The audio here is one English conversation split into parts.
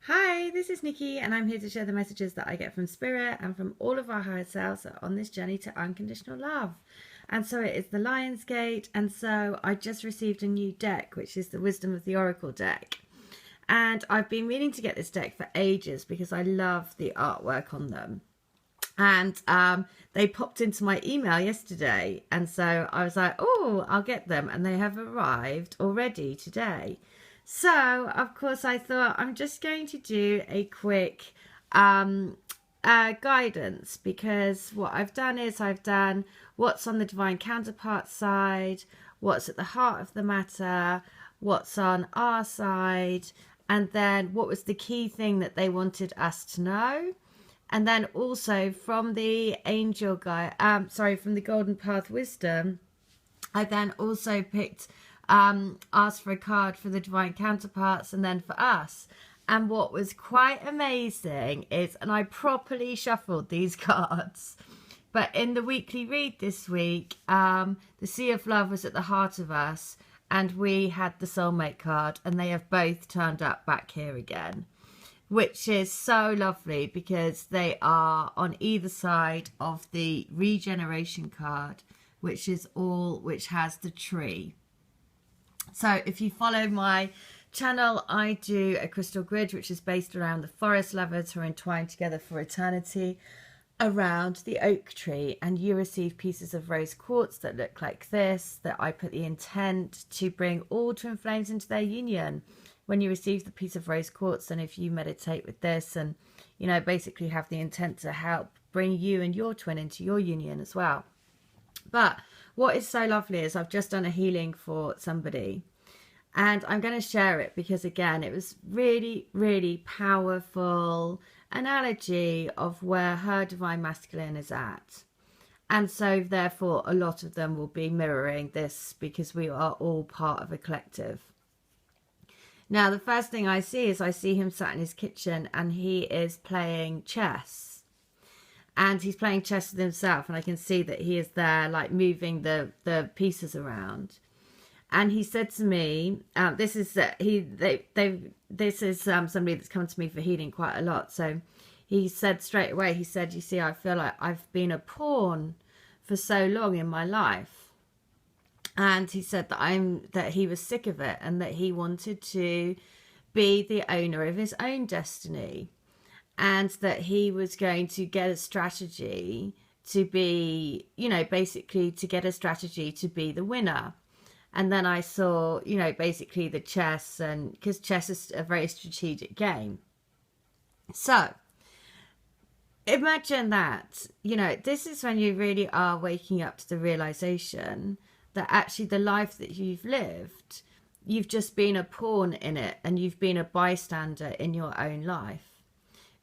Hi, this is Nikki, and I'm here to share the messages that I get from Spirit and from all of our higher selves on this journey to unconditional love. And so it is the Lion's Gate, and so I just received a new deck, which is the Wisdom of the Oracle deck. And I've been meaning to get this deck for ages because I love the artwork on them. And they popped into my email yesterday, and so I was like, oh, I'll get them, and they have arrived already today. So of course I thought I'm just going to do a quick guidance, because what I've done is I've done what's on the divine counterpart side, what's at the heart of the matter, what's on our side, and then what was the key thing that they wanted us to know. And then also from the angel guide, from the Golden Path Wisdom, I then also picked, asked for a card for the divine counterparts and then for us. And what was quite amazing is, and I properly shuffled these cards, but in the weekly read this week, the Sea of Love was at the heart of us, and we had the soulmate card, and they have both turned up back here again, which is so lovely because they are on either side of the regeneration card, which has the tree. So if you follow my channel, I do a crystal grid which is based around the forest lovers who are entwined together for eternity around the oak tree, and you receive pieces of rose quartz that look like this, that I put the intent to bring all twin flames into their union. When you receive the piece of rose quartz, and if you meditate with this and, you know, basically have the intent to help bring you and your twin into your union as well. But what is so lovely is I've just done a healing for somebody, and I'm going to share it because, again, it was really, really powerful analogy of where her divine masculine is at. And so therefore a lot of them will be mirroring this because we are all part of a collective. Now, the first thing I see is I see him sat in his kitchen and he is playing chess. And he's playing chess with himself, and I can see that he is there, like, moving the pieces around. And he said to me, this is somebody that's come to me for healing quite a lot. So he said straight away, he said, you see, I feel like I've been a pawn for so long in my life. And he said that he was sick of it, and that he wanted to be the owner of his own destiny, and that he was going to get a strategy to be, you know, basically to get a strategy to be the winner. And then I saw, you know, basically the chess, and because chess is a very strategic game. So imagine that, you know, this is when you really are waking up to the realization that actually the life that you've lived, you've just been a pawn in it, and you've been a bystander in your own life,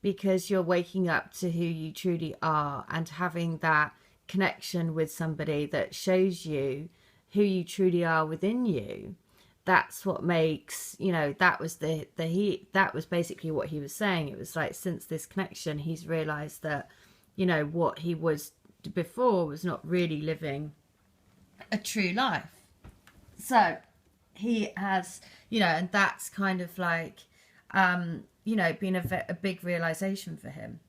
because you're waking up to who you truly are and having that connection with somebody that shows you who you truly are within you. That's what makes, you know, that was that was basically what he was saying. It was like, since this connection, he's realized that, you know, what he was before was not really living a true life. So he has, you know, and that's kind of like, you know, been a big realization for him.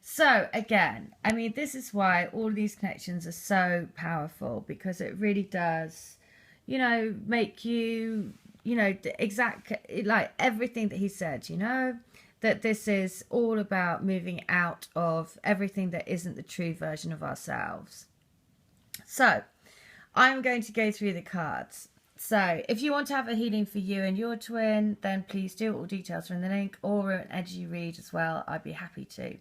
So again, I mean, this is why all these connections are so powerful, because it really does, you know, make you, you know, exactly like everything that he said, you know, that this is all about moving out of everything that isn't the true version of ourselves. So I'm going to go through the cards. So if you want to have a healing for you and your twin, then please do. All details are in the link, or an energy read as well. I'd be happy to.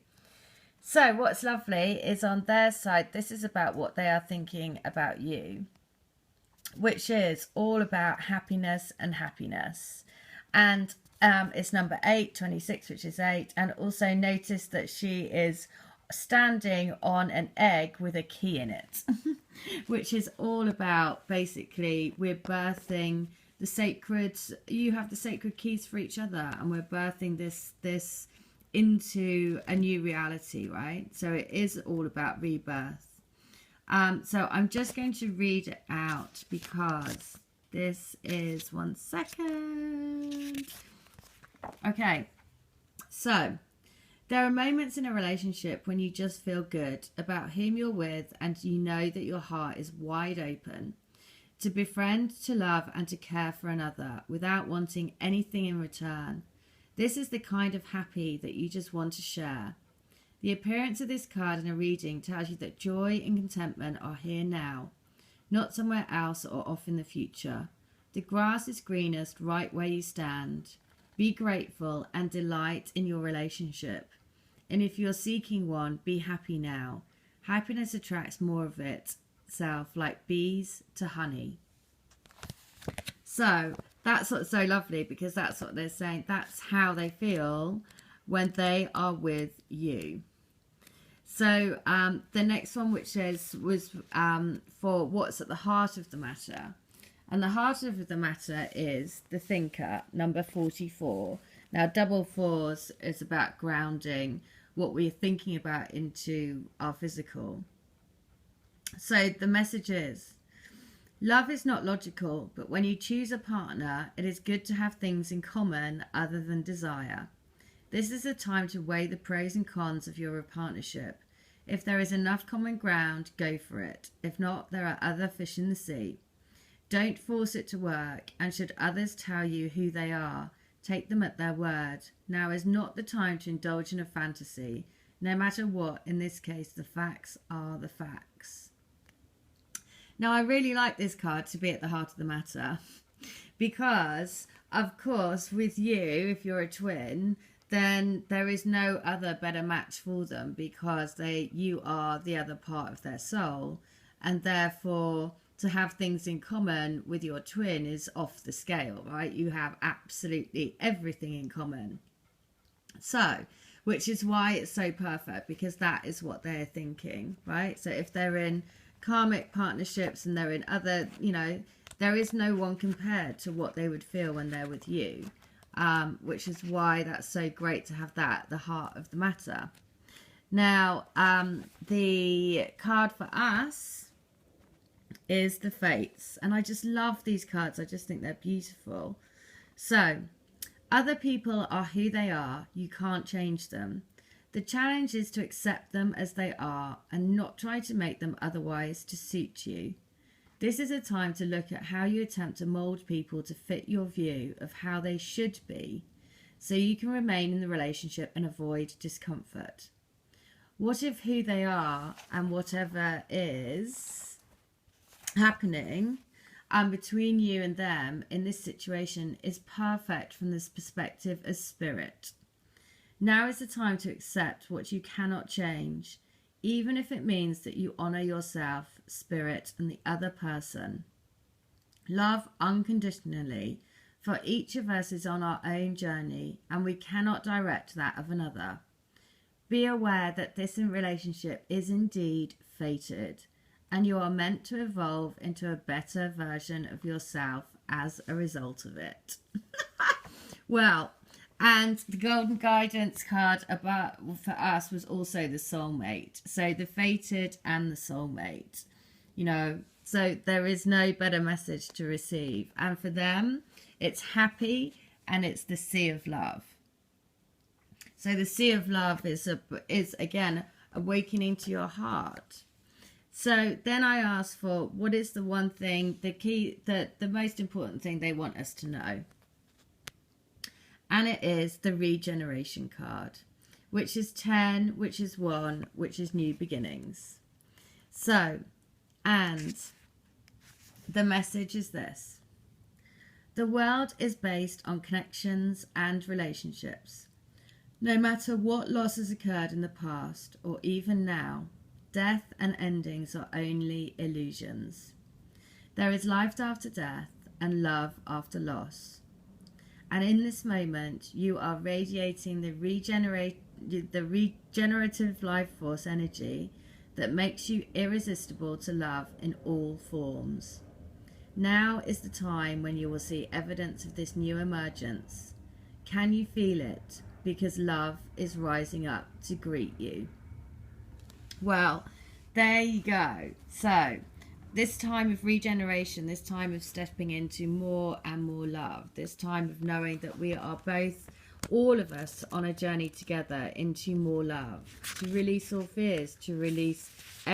So what's lovely is on their side, this is about what they are thinking about you, which is all about happiness and happiness. And it's number 826, which is 8. And also notice that she is standing on an egg with a key in it, which is all about, basically, we're birthing the sacred, you have the sacred keys for each other, and we're birthing this into a new reality, right? So it is all about rebirth. So I'm just going to read it out, because this is, one second. Okay. So, there are moments in a relationship when you just feel good about whom you're with and you know that your heart is wide open to befriend, to love, and to care for another without wanting anything in return. This is the kind of happy that you just want to share. The appearance of this card in a reading tells you that joy and contentment are here now, not somewhere else or off in the future. The grass is greenest right where you stand. Be grateful and delight in your relationship. And if you're seeking one, be happy now. Happiness attracts more of itself, like bees to honey. So that's what's so lovely, because that's what they're saying. That's how they feel when they are with you. So the next one, which was for what's at the heart of the matter. And the heart of the matter is the thinker, number 44. Now, double fours is about grounding what we're thinking about into our physical. So the message is, love is not logical, but when you choose a partner, it is good to have things in common other than desire. This is a time to weigh the pros and cons of your partnership. If there is enough common ground, go for it. If not, there are other fish in the sea. Don't force it to work, and should others tell you who they are, take them at their word. Now is not the time to indulge in a fantasy. No matter what, in this case, the facts are the facts. Now, I really like this card to be at the heart of the matter because, of course, with you, if you're a twin, then there is no other better match for them, because you are the other part of their soul, and therefore to have things in common with your twin is off the scale, right? You have absolutely everything in common. So, which is why it's so perfect, because that is what they're thinking, right? So if they're in karmic partnerships and they're in other, there is no one compared to what they would feel when they're with you, which is why that's so great to have that at the heart of the matter. Now, the card for us is the Fates, and I just love these cards. I just think they're beautiful. So, other people are who they are. You can't change them. The challenge is to accept them as they are and not try to make them otherwise to suit you. This is a time to look at how you attempt to mold people to fit your view of how they should be, so you can remain in the relationship and avoid discomfort. What if who they are and whatever is happening between you and them in this situation is perfect from this perspective as spirit? Now is the time to accept what you cannot change, even if it means that you honour yourself, spirit, and the other person. Love unconditionally, for each of us is on our own journey and we cannot direct that of another. Be aware that this relationship is indeed fated, and you are meant to evolve into a better version of yourself as a result of it. Well, and the golden guidance card for us was also the soulmate. So the fated and the soulmate, so there is no better message to receive. And for them, it's happy, and it's the sea of love. So the sea of love is again awakening to your heart. So then I asked for what is the one thing, the most important thing they want us to know. And it is the regeneration card, which is 10, which is 1, which is new beginnings. So, and the message is this. The world is based on connections and relationships. No matter what loss has occurred in the past or even now, death and endings are only illusions. There is life after death and love after loss. And in this moment, you are radiating the regenerative life force energy that makes you irresistible to love in all forms. Now is the time when you will see evidence of this new emergence. Can you feel it? Because love is rising up to greet you. Well, there you go. So, this time of regeneration, this time of stepping into more and more love, this time of knowing that we are both all of us on a journey together into more love, to release all fears, to release